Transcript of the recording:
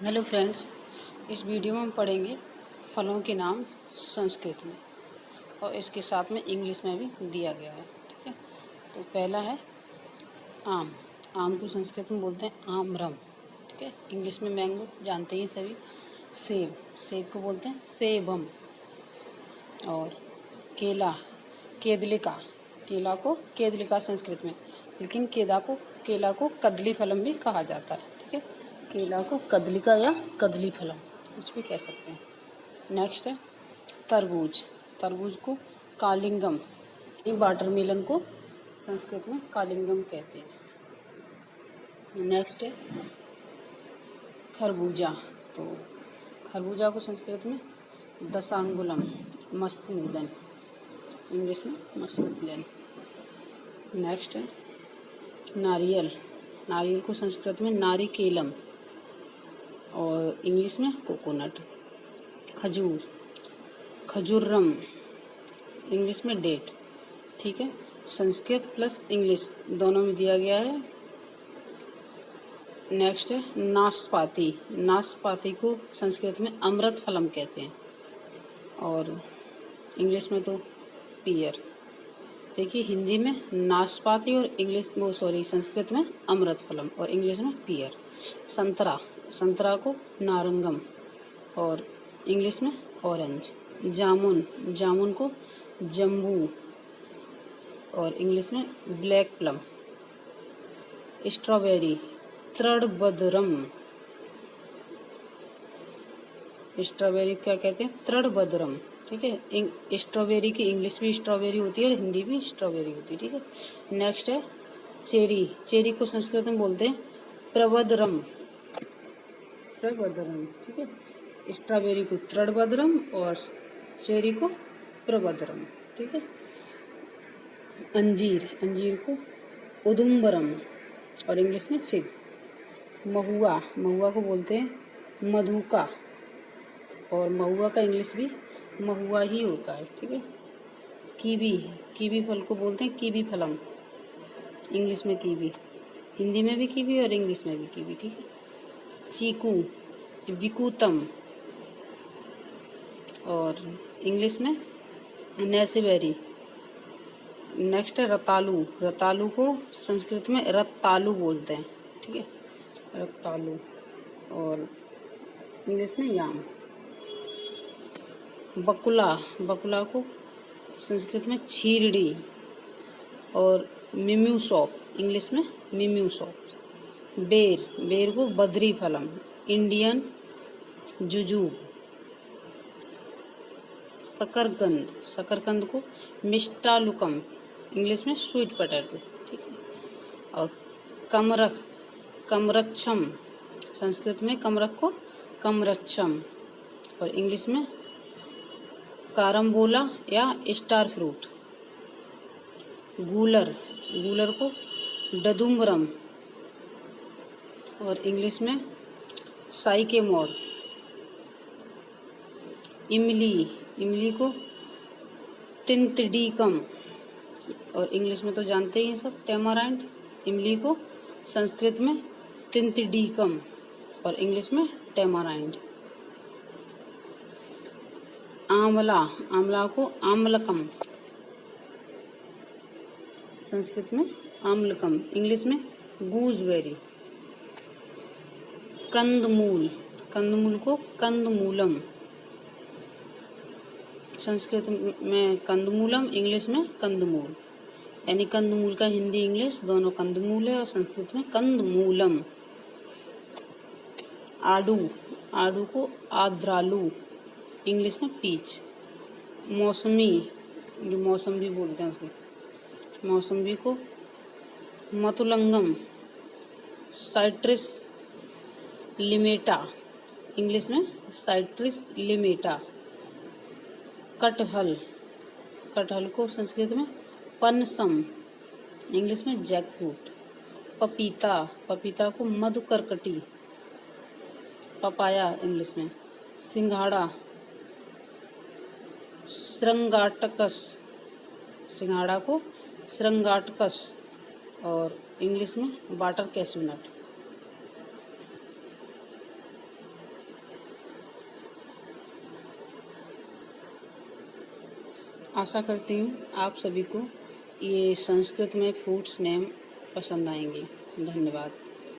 Hello friends, इस video में हम पढ़ेंगे फलों के नाम संस्कृत में और इसके साथ में इंग्लिश में भी दिया गया है। ठीक है, तो पहला है आम। आम को संस्कृत में बोलते हैं आम्रम। ठीक है, इंग्लिश में मैंगो जानते ही सभी। सेब, सेब को बोलते हैं सेबम। और केला, केदलिका, केला को केदलिका संस्कृत में, लेकिन केला को कदली फलम भी कहा जाता है। ठीक है, केला को कदलिका या कदली फलम कुछ भी कह सकते हैं। नेक्स्ट है तरबूज। तरबूज को कालिंगम, वाटरमेलन को संस्कृत में कालिंगम कहते हैं। नेक्स्ट है खरबूजा। तो खरबूजा को संस्कृत में दशांगुलम, मस्कमिलन, इंग्लिश में मस्कमिलन। नेक्स्ट है नारियल। नारियल को संस्कृत में नारिकेलम और इंग्लिश में कोकोनट। खजूर, खजूरम, इंग्लिश में डेट। ठीक है, संस्कृत प्लस इंग्लिश दोनों में दिया गया है। नेक्स्ट है नाशपाती। नाशपाती को संस्कृत में अमृत फलम कहते हैं और इंग्लिश में तो पियर। देखिए, हिंदी में नाशपाती और संस्कृत में अमृत फलम और इंग्लिश में पियर। संतरा, संतरा को नारंगम और इंग्लिश में ऑरेंज। जामुन, जामुन को जम्बू और इंग्लिश में ब्लैक प्लम। स्ट्रॉबेरी, त्रिड़बदरम, स्ट्रॉबेरी क्या कहते हैं? त्रिड़बदरम। ठीक है, स्ट्रॉबेरी की इंग्लिश भी स्ट्रॉबेरी होती है और हिंदी भी स्ट्रॉबेरी होती है। ठीक है, नेक्स्ट है चेरी। चेरी को संस्कृत में बोलते हैं प्रबदरम, प्रबदरम। ठीक है, स्ट्रॉबेरी को त्रिड़बदरम और चेरी को प्रबदरम। ठीक है, अंजीर, अंजीर को उदुम्बरम और इंग्लिश में फिग। महुआ, महुआ को बोलते हैं मधुका और महुआ का इंग्लिश भी महुआ ही होता है। ठीक है, कीवी, कीवी फल को बोलते हैं कीवी फलम, इंग्लिश में कीवी, हिंदी में भी कीवी और इंग्लिश में भी कीवी। ठीक है, चीकू, विकूतम और इंग्लिश में नेसेबेरी। नेक्स्ट है रतालू। रतालू को संस्कृत में रत्तालू बोलते हैं। ठीक है, रत्तालू और इंग्लिश में याम। बकुला, बकुला को संस्कृत में छीरड़ी और मिम्यूसॉप, इंग्लिश में मिम्यूसॉप। बेर, बेर को बद्री फलम, इंडियन जुजूब। शकरकंद, शकरकंद को मिष्टालुकम, इंग्लिश में स्वीट पोटैटो। ठीक है, और कमरख, कमरक्षम, संस्कृत में कमरख को कमरक्षम और इंग्लिश में कारम्बोला या स्टार फ्रूट। गूलर, गूलर को डदुम्बरम और इंग्लिश में साइकेमोर। इमली, इमली को तिंतडीकम और इंग्लिश में तो जानते ही सब टेमाराइंड। इमली को संस्कृत में तिंतडीकम और इंग्लिश में टेमाराइंड। आंवला, आंवला को आम्लकम, संस्कृत में आम्लकम, इंग्लिश में गूजबेरी। कंदमूल, कंदमूल को कंदमूलम, संस्कृत में कंदमूलम, इंग्लिश में कंदमूल, यानी कंदमूल का हिंदी इंग्लिश दोनों कंदमूल है और संस्कृत में कंदमूलम। आड़ू, आड़ू को आद्रालू, इंग्लिश में पीच। मौसमी, जो मौसम भी बोलते हैं उसे, मौसम्बी को मतुलंगम, साइट्रिस लिमेटा, इंग्लिश में साइट्रिस लिमेटा। कटहल, कटहल को संस्कृत में पनसम, इंग्लिश में जैकफ्रूट। पपीता, पपीता को मधुकरकटी, पपाया, इंग्लिश में। सिंघाड़ा, श्रृंगाटकस, सिंघाड़ा को श्रृंगाटकस और इंग्लिश में वाटर कैश्यू नट। आशा करती हूँ आप सभी को ये संस्कृत में फ्रूट्स नेम पसंद आएंगे। धन्यवाद।